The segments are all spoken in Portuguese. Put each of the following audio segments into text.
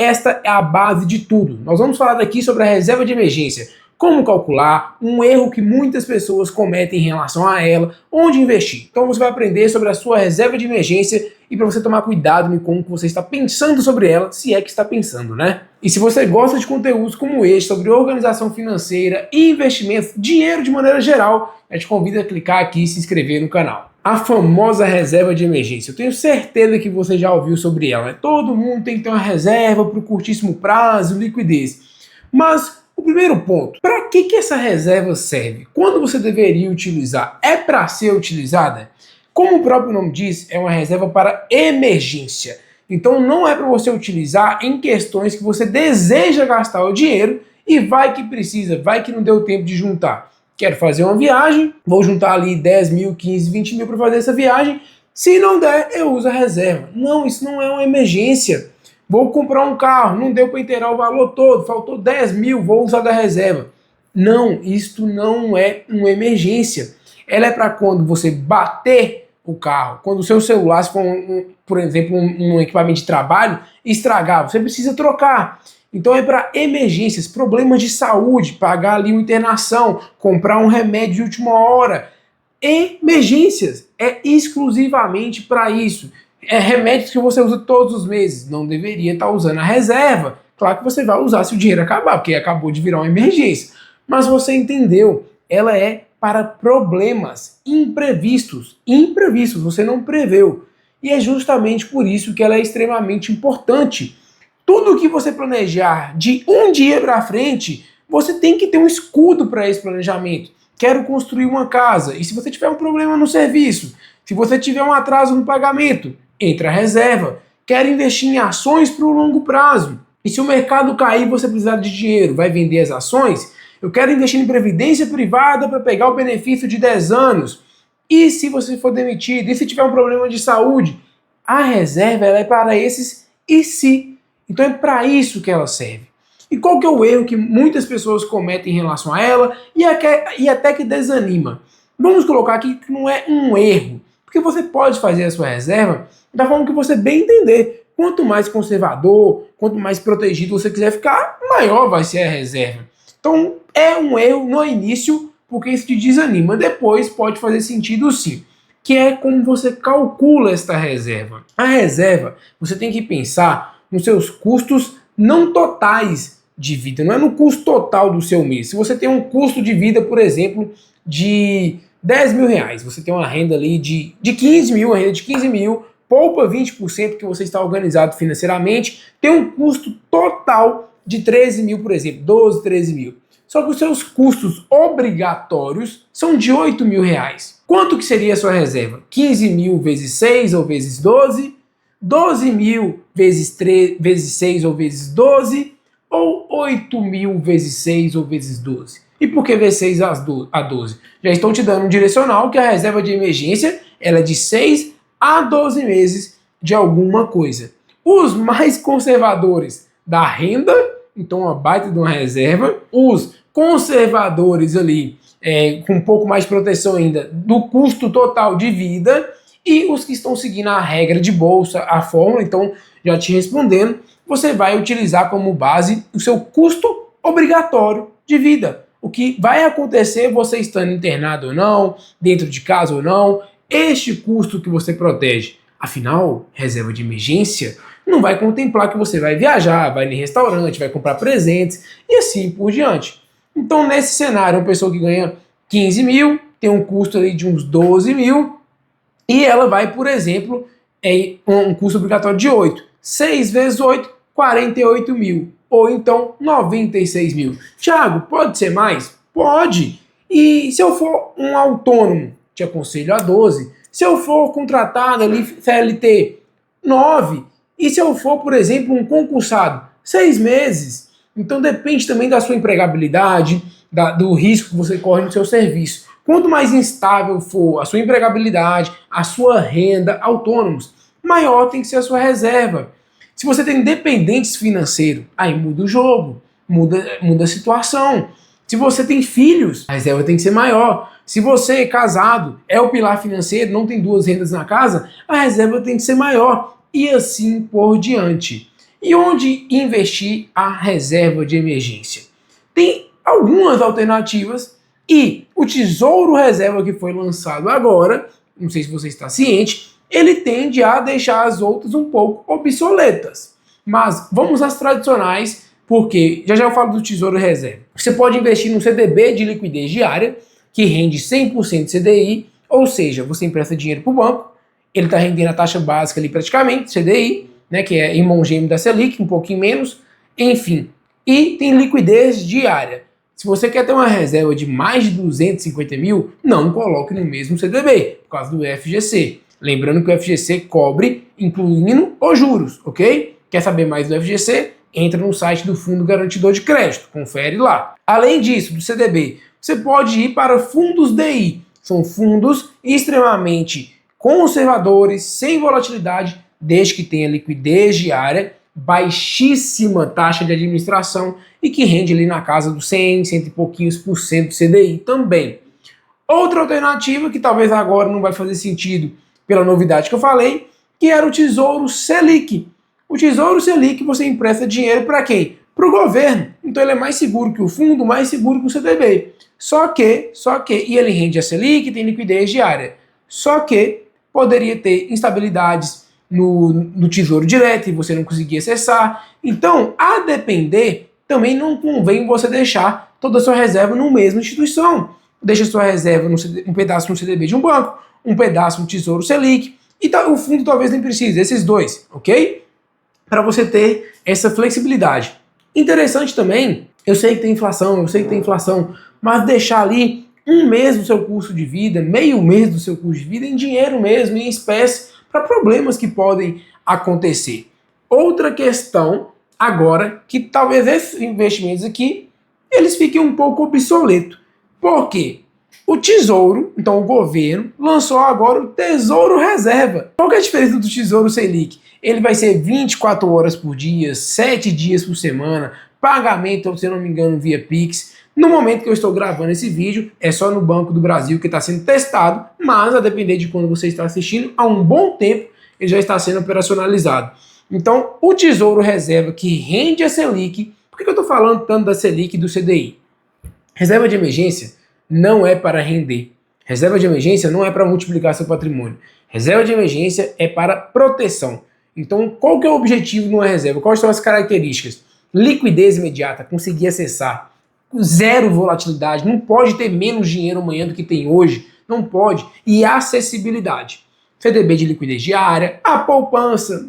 esta é a base de tudo. Nós vamos falar aqui sobre a reserva de emergência, como calcular, um erro que muitas pessoas cometem em relação a ela, onde investir. Então você vai aprender sobre a sua reserva de emergência e para você tomar cuidado com o que você está pensando sobre ela, se é que está pensando, né? E se você gosta de conteúdos como este, sobre organização financeira, investimentos, dinheiro de maneira geral, eu te convido a clicar aqui e se inscrever no canal. A famosa reserva de emergência. Eu tenho certeza que você já ouviu sobre ela, né? Todo mundo tem que ter uma reserva para o curtíssimo prazo, liquidez. Mas o primeiro ponto, para que essa reserva serve? Quando você deveria utilizar? É para ser utilizada? Como o próprio nome diz, é uma reserva para emergência. Então não é para você utilizar em questões que você deseja gastar o dinheiro e vai que precisa, vai que não deu tempo de juntar. Quero fazer uma viagem, vou juntar ali 10 mil, 15, 20 mil para fazer essa viagem. Se não der, eu uso a reserva. Não, isso não é uma emergência. Vou comprar um carro, não deu para inteirar o valor todo, faltou 10 mil, vou usar da reserva. Não, isto não é uma emergência. Ela é para quando você bater o carro, quando o seu celular, se for, por exemplo, um equipamento de trabalho, estragar, você precisa trocar. Então é para emergências, problemas de saúde, pagar ali uma internação, comprar um remédio de última hora. Emergências, é exclusivamente para isso. É remédios que você usa todos os meses, não deveria estar usando a reserva. Claro que você vai usar se o dinheiro acabar, porque acabou de virar uma emergência. Mas você entendeu, ela é para problemas imprevistos. Imprevistos, você não preveu. E é justamente por isso que ela é extremamente importante. Tudo que você planejar de um dia para frente, você tem que ter um escudo para esse planejamento. Quero construir uma casa, e se você tiver um problema no serviço, se você tiver um atraso no pagamento, entra a reserva. Quero investir em ações para o longo prazo. E se o mercado cair e você precisar de dinheiro, vai vender as ações? Eu quero investir em previdência privada para pegar o benefício de 10 anos. E se você for demitido? E se tiver um problema de saúde? A reserva ela é para esses e se. Então é para isso que ela serve. E qual que é o erro que muitas pessoas cometem em relação a ela e até que desanima? Vamos colocar aqui que não é um erro, porque você pode fazer a sua reserva da forma que você bem entender. Quanto mais conservador, quanto mais protegido você quiser ficar, maior vai ser a reserva. Então é um erro no início, porque isso te desanima. Depois pode fazer sentido sim, que é como você calcula esta reserva. A reserva, você tem que pensar nos seus custos não totais de vida, não é no custo total do seu mês. Se você tem um custo de vida, por exemplo, de 10 mil reais, você tem uma renda ali de 15 mil, uma renda de 15 mil, poupa 20% que você está organizado financeiramente, tem um custo total de 13 mil, por exemplo, 12, 13 mil. Só que os seus custos obrigatórios são de 8 mil reais. Quanto que seria a sua reserva? 15 mil vezes 6 ou vezes 12? 12 mil vezes 6 ou vezes 12? Ou 8 mil vezes 6 ou vezes 12? E por que vezes 6 a 12? Já estou te dando um direcional que a reserva de emergência ela é de 6 a 12 meses de alguma coisa. Os mais conservadores da renda, então uma baita de uma reserva. Os conservadores ali, com um pouco mais de proteção ainda, do custo total de vida. E os que estão seguindo a regra de bolsa, a fórmula, então já te respondendo, você vai utilizar como base o seu custo obrigatório de vida. O que vai acontecer você estando internado ou não, dentro de casa ou não, este custo que você protege. Afinal, reserva de emergência não vai contemplar que você vai viajar, vai em restaurante, vai comprar presentes e assim por diante. Então, nesse cenário, uma pessoa que ganha 15 mil, tem um custo ali de uns 12 mil, e ela vai, por exemplo, um custo obrigatório de 8. 6 vezes 8, 48 mil. Ou então 96 mil. Thiago, pode ser mais? Pode. E se eu for um autônomo, te aconselho a 12. Se eu for contratado ali, CLT, 9. E se eu for, por exemplo, um concursado, 6 meses. Então depende também da sua empregabilidade, do risco que você corre no seu serviço. Quanto mais instável for a sua empregabilidade, a sua renda, autônomos, maior tem que ser a sua reserva. Se você tem dependentes financeiros, aí muda o jogo, muda a situação. Se você tem filhos, a reserva tem que ser maior. Se você é casado, é o pilar financeiro, não tem duas rendas na casa, a reserva tem que ser maior. E assim por diante. E onde investir a reserva de emergência? Tem algumas alternativas e o Tesouro Reserva que foi lançado agora, não sei se você está ciente, ele tende a deixar as outras um pouco obsoletas. Mas vamos às tradicionais, porque já eu falo do Tesouro Reserva. Você pode investir no CDB de liquidez diária, que rende 100% CDI, ou seja, você empresta dinheiro para o banco, ele está rendendo a taxa básica ali praticamente, CDI, né, que é irmão gêmeo da Selic, um pouquinho menos, enfim. E tem liquidez diária. Se você quer ter uma reserva de mais de 250 mil, não coloque no mesmo CDB, por causa do FGC. Lembrando que o FGC cobre, incluindo os juros, ok? Quer saber mais do FGC? Entra no site do Fundo Garantidor de Crédito, confere lá. Além disso, do CDB, você pode ir para fundos DI. São fundos extremamente conservadores, sem volatilidade, desde que tenha liquidez diária, baixíssima taxa de administração e que rende ali na casa dos 100, 100 e pouquinhos por cento do CDI também. Outra alternativa, que talvez agora não vai fazer sentido pela novidade que eu falei, que era o Tesouro Selic. O Tesouro Selic você empresta dinheiro para quem? Para o governo. Então ele é mais seguro que o fundo, mais seguro que o CDB. Só que, e ele rende a Selic, tem liquidez diária. Só que poderia ter instabilidades no Tesouro Direto e você não conseguia acessar. Então, a depender, também não convém você deixar toda a sua reserva na mesma instituição. Deixa a sua reserva um pedaço no CDB de um banco, um pedaço no Tesouro Selic, e o fundo talvez nem precise, desses dois, ok? Para você ter essa flexibilidade. Interessante também, eu sei que tem inflação, mas deixar ali um mês do seu custo de vida, meio mês do seu custo de vida em dinheiro mesmo, em espécie, para problemas que podem acontecer. Outra questão agora, que talvez esses investimentos aqui, eles fiquem um pouco obsoletos. Por quê? O Tesouro, então o governo, lançou agora o Tesouro Reserva. Qual que é a diferença do Tesouro Selic? Ele vai ser 24 horas por dia, 7 dias por semana, pagamento, se eu não me engano, via Pix. No momento que eu estou gravando esse vídeo, é só no Banco do Brasil que está sendo testado, mas a depender de quando você está assistindo, há um bom tempo ele já está sendo operacionalizado. Então, o Tesouro Reserva que rende a Selic, por que eu estou falando tanto da Selic e do CDI? Reserva de emergência não é para render. Reserva de emergência não é para multiplicar seu patrimônio. Reserva de emergência é para proteção. Então, qual que é o objetivo de uma reserva? Quais são as características? Liquidez imediata, conseguir acessar, zero volatilidade, não pode ter menos dinheiro amanhã do que tem hoje, não pode. E acessibilidade. CDB de liquidez diária, a poupança,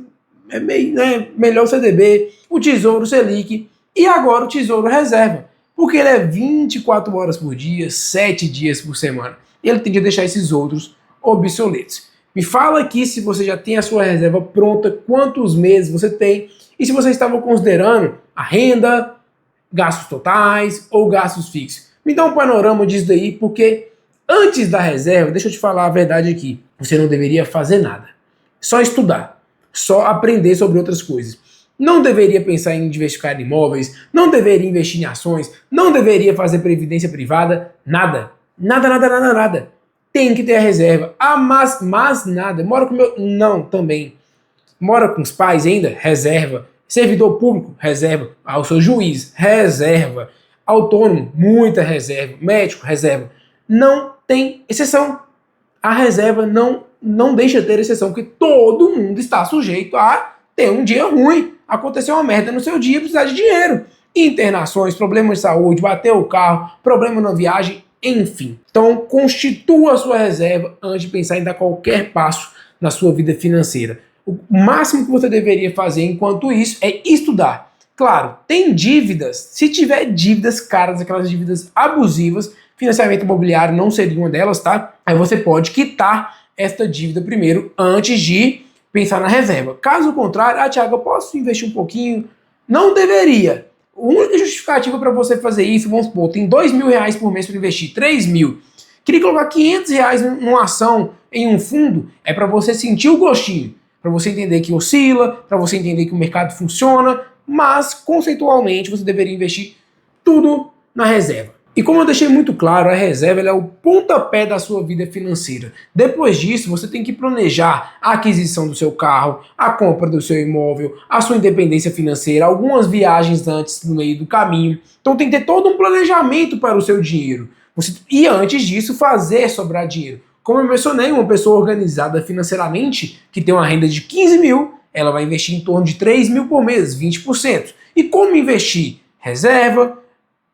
melhor o CDB, o Tesouro Selic e agora o Tesouro Reserva. Porque ele é 24 horas por dia, 7 dias por semana. E ele tende a deixar esses outros obsoletos. Me fala aqui se você já tem a sua reserva pronta, quantos meses você tem e se você estava considerando a renda, gastos totais ou gastos fixos. Me dá um panorama disso daí, porque antes da reserva, deixa eu te falar a verdade aqui, você não deveria fazer nada. Só estudar, só aprender sobre outras coisas. Não deveria pensar em diversificar em imóveis, não deveria investir em ações, não deveria fazer previdência privada, nada. Nada. Tem que ter a reserva. Ah, mas nada. Mora com meu... Não, também. Mora com os pais ainda? Reserva. Servidor público? Reserva. Ah, o seu juiz? Reserva. Autônomo? Muita reserva. Médico? Reserva. Não tem exceção. A reserva não deixa de ter exceção, porque todo mundo está sujeito a ter um dia ruim. Aconteceu uma merda no seu dia, precisar de dinheiro. Internações, problemas de saúde, bateu o carro, problema na viagem, enfim. Então, constitua a sua reserva antes de pensar em dar qualquer passo na sua vida financeira. O máximo que você deveria fazer enquanto isso é estudar. Claro, tem dívidas. Se tiver dívidas caras, aquelas dívidas abusivas, financiamento imobiliário não seria uma delas, tá? Aí você pode quitar esta dívida primeiro antes de pensar na reserva. Caso contrário, Thiago, eu posso investir um pouquinho? Não deveria. A única justificativa para você fazer isso, vamos supor, tem R$2.000 por mês para investir, 3 mil. Queria colocar R$500 numa ação, em um fundo, é para você sentir o gostinho, para você entender que oscila, para você entender que o mercado funciona, mas conceitualmente você deveria investir tudo na reserva. E como eu deixei muito claro, a reserva ela é o pontapé da sua vida financeira. Depois disso, você tem que planejar a aquisição do seu carro, a compra do seu imóvel, a sua independência financeira, algumas viagens antes no meio do caminho. Então tem que ter todo um planejamento para o seu dinheiro. E antes disso, fazer sobrar dinheiro. Como eu mencionei, uma pessoa organizada financeiramente, que tem uma renda de 15 mil, ela vai investir em torno de 3 mil por mês, 20%. E como investir? Reserva.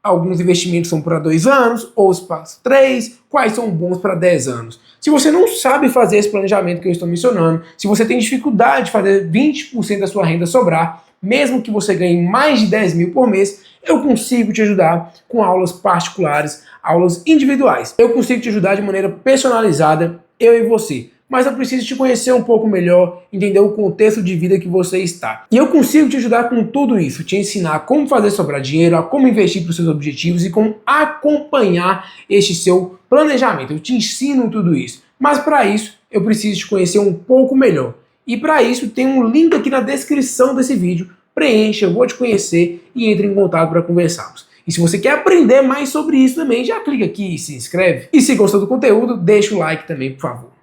Alguns investimentos são para 2 anos, outros para 3, quais são bons para 10 anos. Se você não sabe fazer esse planejamento que eu estou mencionando, se você tem dificuldade de fazer 20% da sua renda sobrar, mesmo que você ganhe mais de 10 mil por mês, eu consigo te ajudar com aulas particulares, aulas individuais. Eu consigo te ajudar de maneira personalizada, eu e você. Mas eu preciso te conhecer um pouco melhor, entender o contexto de vida que você está. E eu consigo te ajudar com tudo isso, te ensinar como fazer sobrar dinheiro, a como investir para os seus objetivos e como acompanhar este seu planejamento. Eu te ensino tudo isso. Mas para isso, eu preciso te conhecer um pouco melhor. E para isso, tem um link aqui na descrição desse vídeo. Preencha, eu vou te conhecer e entre em contato para conversarmos. E se você quer aprender mais sobre isso também, já clica aqui e se inscreve. E se gostou do conteúdo, deixa o like também, por favor.